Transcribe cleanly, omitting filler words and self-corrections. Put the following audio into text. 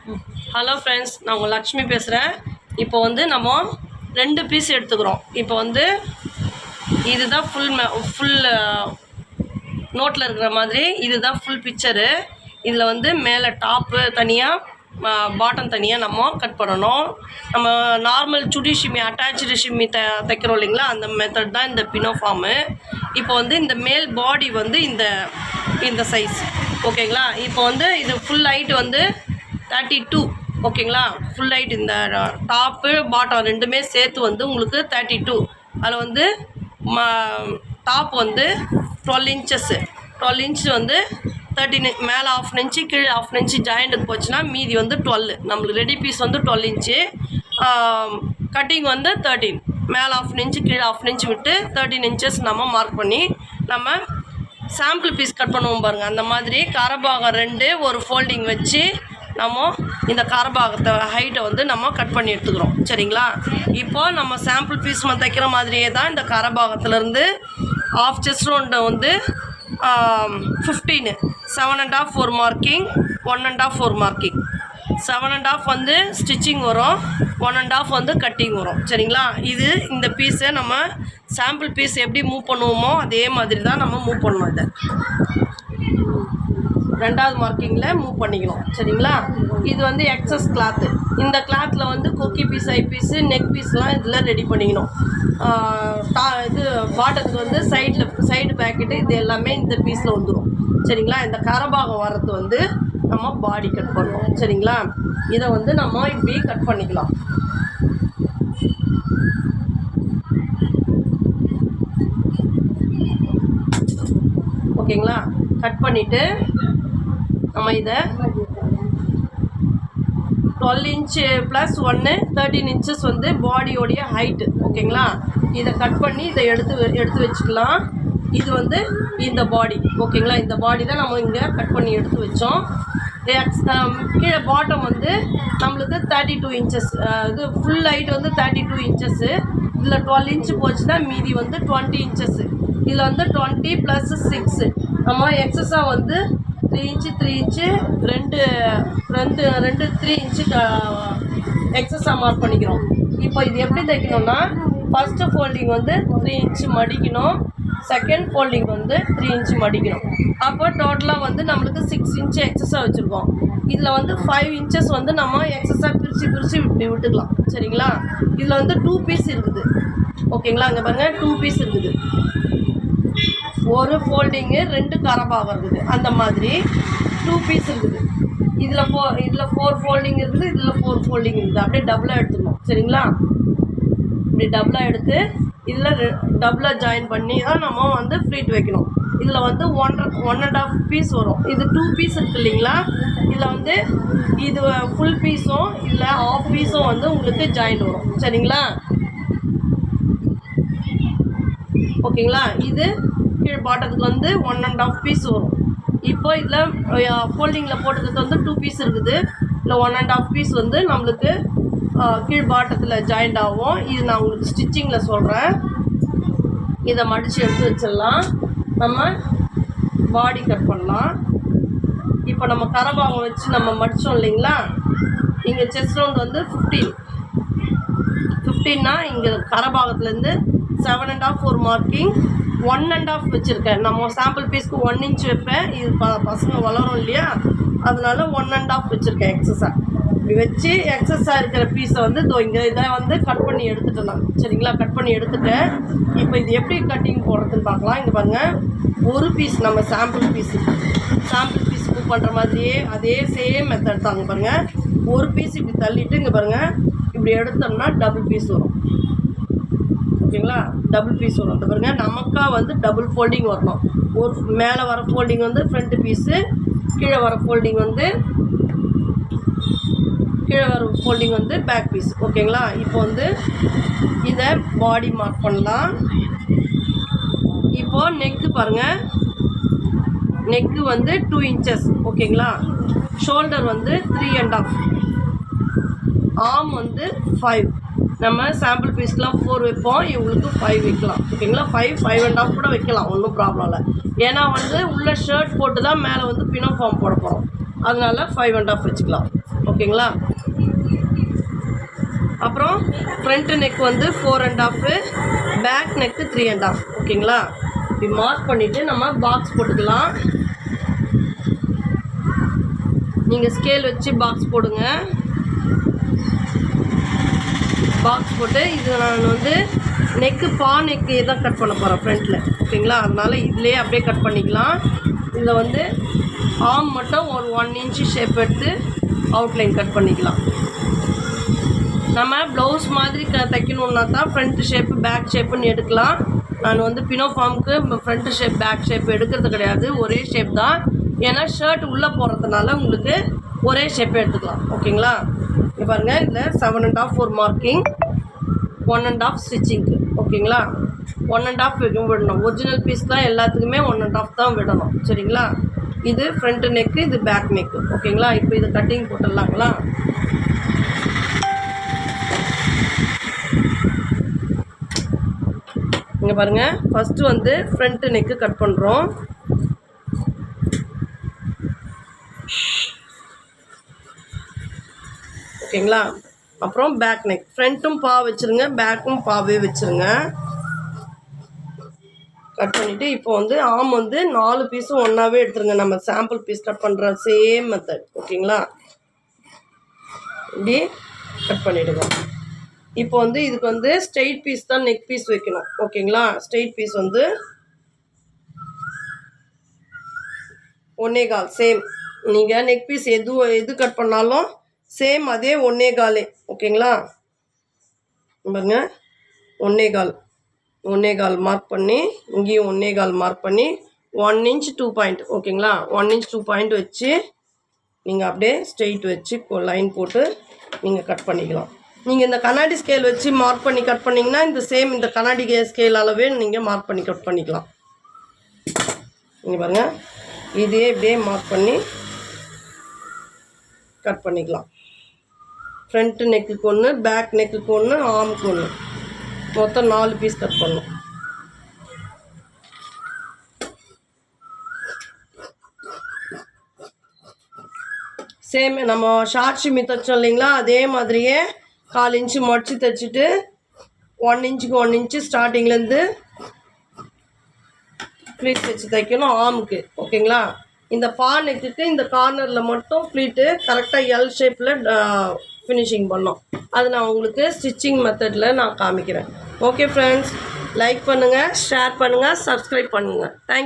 Hello friends, நான் உங்கள் லக்ஷ்மி பேசுகிறேன். இப்போ வந்து நம்ம 2 பீஸ் எடுத்துக்கிறோம். இப்போ வந்து இதுதான் ஃபுல் நோட்டில் இருக்கிற மாதிரி இதுதான் ஃபுல் பிக்சரு. இதில் வந்து மேலே டாப்பு தனியாக, பாட்டம் தனியாக நம்ம கட் பண்ணணும். நம்ம நார்மல் சுடி ஷிம்மி அட்டாச்சு ஷிம்மி தைக்கிறோம் இல்லைங்களா, அந்த மெத்தட் தான் இந்த பினோஃபார்மு. இப்போ வந்து இந்த மேல் பாடி வந்து இந்த சைஸ் ஓகேங்களா. இப்போ வந்து இது ஃபுல் ஹைட் வந்து 32 ஓகேங்களா. ஃபுல் ஹைட் இந்த டாப்பு பாட்டம் ரெண்டுமே சேர்த்து வந்து உங்களுக்கு 32. அதில் வந்து டாப் வந்து 12 இன்ச்சஸ்ஸு, 12 இன்ச் வந்து 13 மேலே 1/2 இன்ச்சு கீழே 1/2 இன்ச்சு ஜாயிண்ட்டுக்கு போச்சுன்னா மீதி வந்து 12. நம்மளுக்கு ரெடி பீஸ் வந்து 12 இன்ச்சு, கட்டிங் வந்து 13. மேலே 1/2 இன்ச்சு கீழே 1/2 இன்ச்சு விட்டு 13 இன்ச்சஸ் நம்ம மார்க் பண்ணி நம்ம சாம்பிள் பீஸ் கட் பண்ணுவோம் பாருங்கள். அந்த மாதிரி கரபாகம் 2 ஒரு ஃபோல்டிங் வச்சு நம்ம இந்த கரபாகத்தை ஹைட்டை வந்து நம்ம கட் பண்ணி எடுத்துக்கிறோம் சரிங்களா. இப்போது நம்ம சாம்பிள் பீஸ் தைக்கிற மாதிரியே தான் இந்த கரபாகத்துலேருந்து ஆஃப் செஸ்ட் ரவுண்டு வந்து 15 7.5 ஒரு மார்க்கிங், 1.5 ஒரு மார்க்கிங். 7.5 வந்து ஸ்டிச்சிங் வரும், 1.5 வந்து கட்டிங் வரும் சரிங்களா. இந்த பீஸை நம்ம சாம்பிள் பீஸ் எப்படி மூவ் பண்ணுவோமோ அதே மாதிரி தான் நம்ம மூவ் பண்ணணும். இதை 2வது மார்க்கிங்கில் மூவ் பண்ணிக்கணும் சரிங்களா. இது வந்து எக்ஸஸ் கிளாத்து. இந்த கிளாத்தில் வந்து கொக்கி பீஸ், ஐ பீஸு, நெக் பீஸ்லாம் இதில் ரெடி பண்ணிக்கணும். இது பாட்டத்துக்கு வந்து சைடு பேக்கெட்டு இது எல்லாமே இந்த பீஸில் வந்துடும் சரிங்களா. இந்த கரபாகம் வர்றது வந்து நம்ம பாடி கட் பண்ணுவோம் சரிங்களா. இதை வந்து நம்ம இப்படி கட் பண்ணிக்கலாம் ஓகேங்களா. கட் பண்ணிவிட்டு நம்ம இதை 12 இன்ச்சு ப்ளஸ் 1 13 இன்ச்சஸ் வந்து பாடியோடைய ஹைட்டு ஓகேங்களா. இதை கட் பண்ணி இதை எடுத்து வச்சுக்கலாம். இது வந்து இந்த பாடி ஓகேங்களா. இந்த பாடி தான் நம்ம இங்கே கட் பண்ணி எடுத்து வச்சோம். கீழே பாட்டம் வந்து நம்மளுக்கு 32 இன்ச்சஸ், இது ஃபுல் ஹைட் வந்து 32 இன்ச்சஸ்ஸு. இதில் 12 இன்ச்சு போச்சுன்னா மீதி வந்து 20 இன்ச்சஸ்ஸு. இதில் வந்து 20 + 6 நம்ம எக்ஸஸாக வந்து 3 இன்ச்சு 3 இன்ச்சு 3 இன்ச்சு எக்ஸஸாக மார்க் பண்ணிக்கிறோம். இப்போ இது எப்படி தைக்கணும்னா, ஃபஸ்ட்டு ஃபோல்டிங் வந்து 3 இன்ச்சு மடிக்கணும், செகண்ட் ஃபோல்டிங் வந்து 3 இன்ச்சு மடிக்கணும். அப்போ டோட்டலாக வந்து நம்மளுக்கு 6 இன்ச்சு எக்ஸஸாக வச்சுருக்கோம். இதில் வந்து 5 இன்ச்சஸ் வந்து நம்ம எக்ஸஸாக பிரித்து இப்படி விட்டுக்கலாம் சரிங்களா. இதில் வந்து 2 பீஸ் இருக்குது ஓகேங்களா. அங்கே பாருங்கள் 2 பீஸ் இருக்குது, ஒரு ஃபோல்டிங்கு 2 கரபாகம் இருக்குது. அந்த மாதிரி 2 பீஸ் இருக்குது. இதில் 4 ஃபோல்டிங் இருக்குது, இதில் 4 ஃபோல்டிங் இருக்குது. அப்படியே டபுளாக எடுத்துக்கணும் சரிங்களா. இப்படி டபுளாக எடுத்து இதில் டபுளாக ஜாயின் பண்ணி தான் நம்ம வந்து ஃப்ளீட் வைக்கணும். இதில் வந்து 1.5 பீஸ் வரும். இது 2 பீஸ் இருக்குது இல்லைங்களா. இதில் வந்து இது ஃபுல் பீஸும் இல்லை ஆஃப் பீஸும் வந்து உங்களுக்கு ஜாயின் வரும் சரிங்களா. ஓகேங்களா. இது கீழே பாட்டத்துக்கு வந்து 1.5 பீஸ் வரும். இப்போ இதில் ஃபோல்டிங்கில் போட்டதுக்கு வந்து 2 பீஸ் இருக்குது. இல்லை 1.5 பீஸ் வந்து நம்மளுக்கு கீழ் பாட்டத்தில் ஜாயிண்ட் ஆகும். இது நான் உங்களுக்கு ஸ்டிச்சிங்கில் சொல்கிறேன். இதை மடித்து எடுத்து வச்சிடலாம். நம்ம பாடி கட் பண்ணலாம். இப்போ நம்ம கரபாகம் வச்சு நம்ம மடித்தோம் இல்லைங்களா. இங்கே செஸ்ட் ரவுண்ட் வந்து 15னா இங்கே கரபாகத்துலேருந்து 7.5 ஒரு மார்க்கிங், 1.5 வச்சுருக்கேன். நம்ம சாம்பிள் பீஸ்க்கு 1 இன்ச் வைப்பேன். இது பசங்க வளரும் இல்லையா, அதனால 1.5 வச்சுருக்கேன் எக்ஸஸாக. இப்படி வச்சு எக்ஸஸாக இருக்கிற பீஸை வந்து இதை வந்து கட் பண்ணி எடுத்துட்டேன் சரிங்களா. கட் பண்ணி எடுத்துட்டேன். இப்போ இது எப்படி கட்டிங் போடுறதுன்னு பார்க்கலாம். இங்கே பாருங்கள், ஒரு பீஸ் நம்ம சாம்பிள் பீஸ் மூவ் பண்ணுற மாதிரியே அதே சேம் மெத்தட் தாங்க பாருங்கள். ஒரு பீஸ் இப்படி தள்ளிட்டு இங்கே பாருங்கள், இப்படி எடுத்தோம்னா டபுள் பீஸ் வரும் ஓகேங்களா. டபுள் பீஸ் வரும். அந்த பாருங்கள், நமக்காக வந்து டபுள் ஃபோல்டிங் வரணும். ஒரு மேலே வர ஃபோல்டிங் வந்து ஃப்ரண்ட்டு பீஸு, கீழே வர ஃபோல்டிங் வந்து பேக் பீஸ் ஓகேங்களா. இப்போ வந்து இதை பாடி மார்க் பண்ணலாம். இப்போது நெக்கு பாருங்கள், நெக்கு வந்து 2 இன்ச்சஸ் ஓகேங்களா. ஷோல்டர் வந்து 3.5, ஆர்ம் வந்து 5. நம்ம சாம்பிள் பீஸ்க்கெலாம் 4 வைப்போம், இவங்களுக்கு 5 வைக்கலாம் ஓகேங்களா. 5.5 கூட வைக்கலாம், ஒன்றும் ப்ராப்ளம் இல்லை. ஏன்னா வந்து உள்ள ஷர்ட் போட்டு தான் மேலே வந்து பினோஃபார்ம் போட போகிறோம், அதனால 5.5 வச்சுக்கலாம். ஓகேங்களா. அப்புறம் ஃப்ரண்ட் நெக் வந்து 4.5, பேக் நெக்கு 3.5. ஓகேங்களா. இப்படி மார்க் பண்ணிவிட்டு நம்ம பாக்ஸ் போட்டுக்கலாம். நீங்கள் ஸ்கேல் வச்சு பாக்ஸ் போடுங்க. பாக்ஸ் போட்டு இது நான் வந்து நெக்கு நெக்கு தான் கட் பண்ண போகிறேன் ஃப்ரண்ட்டில். ஓகேங்களா. அதனால் இதுலேயே அப்படியே கட் பண்ணிக்கலாம். இதில் வந்து ஆர்ம் மட்டும் ஒரு 1 இன்ச்சு ஷேப் எடுத்து அவுட்லைன் கட் பண்ணிக்கலாம். நம்ம ப்ளவுஸ் மாதிரி தைக்கணுன்னா தான் ஃப்ரண்ட் ஷேப்பு பேக் ஷேப்புன்னு எடுக்கலாம். நான் வந்து பினோ ஃபார்முக்கு ஃப்ரண்ட் ஷேப் பேக் ஷேப் எடுக்கிறது கிடையாது, ஒரே ஷேப் தான். ஏன்னா ஷர்ட் உள்ளே போடுறதுனால உங்களுக்கு ஒரே ஷேப்பே எடுத்துக்கலாம். ஓகேங்களா. இங்கே பாருங்கள், இதில் 7.5 ஒரு மார்க்கிங், 1.5 ஸ்டிச்சிங்க்கு. ஓகேங்களா. 1.5 விடணும். ஒரிஜினல் பீஸ் தான் எல்லாத்துக்குமே 1.5 தான் விடணும். சரிங்களா. இது ஃப்ரண்ட் நெக்கு, இது பேக் நெக்கு. ஓகேங்களா. இப்போ இது கட்டிங் போட்டுடலாங்களா. இங்கே பாருங்கள், ஃபஸ்ட்டு வந்து ஃப்ரண்ட் நெக்கு கட் பண்ணுறோம். ஓகேங்களா. அப்புறம் பேக் நெக், ஃப்ரண்ட்டும் வச்சுருங்க, பேக்கும் பாவே வச்சுருங்க. கட் பண்ணிவிட்டு இப்போ வந்து ஆம் வந்து 4 பீஸும் ஒன்றாவே எடுத்துருங்க. நம்ம சாம்பிள் பீஸ் கட் பண்ணுற சேம் மெத்தட். ஓகேங்களா. இப்படி கட் பண்ணிவிடுங்க. இப்போ வந்து இதுக்கு வந்து ஸ்ட்ரெயிட் பீஸ் தான் நெக் பீஸ் வைக்கணும். ஓகேங்களா. ஸ்ட்ரெயிட் பீஸ் வந்து 1.25 சேம். நீங்கள் நெக் பீஸ் எது கட் பண்ணாலும் சேம் அதே 1.25. ஓகேங்களா. பாருங்க, 1.25 மார்க் பண்ணி, இங்கேயும் 1.25 மார்க் பண்ணி 1 இன்ச் 2 பாயிண்ட். ஓகேங்களா. 1 இன்ச் 2 பாயிண்ட் வச்சு நீங்கள் அப்படியே ஸ்ட்ரெயிட் வச்சு லைன் போட்டு நீங்கள் கட் பண்ணிக்கலாம். நீங்கள் இந்த கண்ணாடி ஸ்கேல் வச்சு மார்க் பண்ணி கட் பண்ணிங்கன்னா இந்த சேம் இந்த கண்ணாடி ஸ்கேல் அளவே நீங்கள் மார்க் பண்ணி கட் பண்ணிக்கலாம். இங்கே பாருங்கள், இதே இப்படியே மார்க் பண்ணி கட் பண்ணிக்கலாம். ஃப்ரண்ட் நெக்குக்கு ஒன்று, பேக் நெக்குக்கு ஒன்று, ஆர்முக்கு ஒன்று, மொத்தம் 4 பீஸ் கட் பண்ணணும். சேம் நம்ம ஷார்ட் ஷிம்மி தைச்சோம் இல்லைங்களா, அதே மாதிரியே 1/4 இன்ச்சு மடித்து தைச்சிட்டு 1 இன்ச்சுக்கு 1 இன்ச்சு ஸ்டார்டிங்லேருந்து ப்ளீட் வச்சு தைக்கணும் ஆர்முக்கு. ஓகேங்களா. இந்த நெக்குக்கு இந்த கார்னரில் மட்டும் ப்ளீட்டு கரெக்டாக எல் ஷேப்பில் ஃபினிஷிங் பண்ணோம். அது நான் உங்களுக்கு ஸ்டிச்சிங் மெத்தடில் நான் காமிக்கிறேன். ஓகே ஃப்ரெண்ட்ஸ், லைக் பண்ணுங்கள், ஷேர் பண்ணுங்கள், சப்ஸ்கிரைப் பண்ணுங்கள். தேங்க்யூ.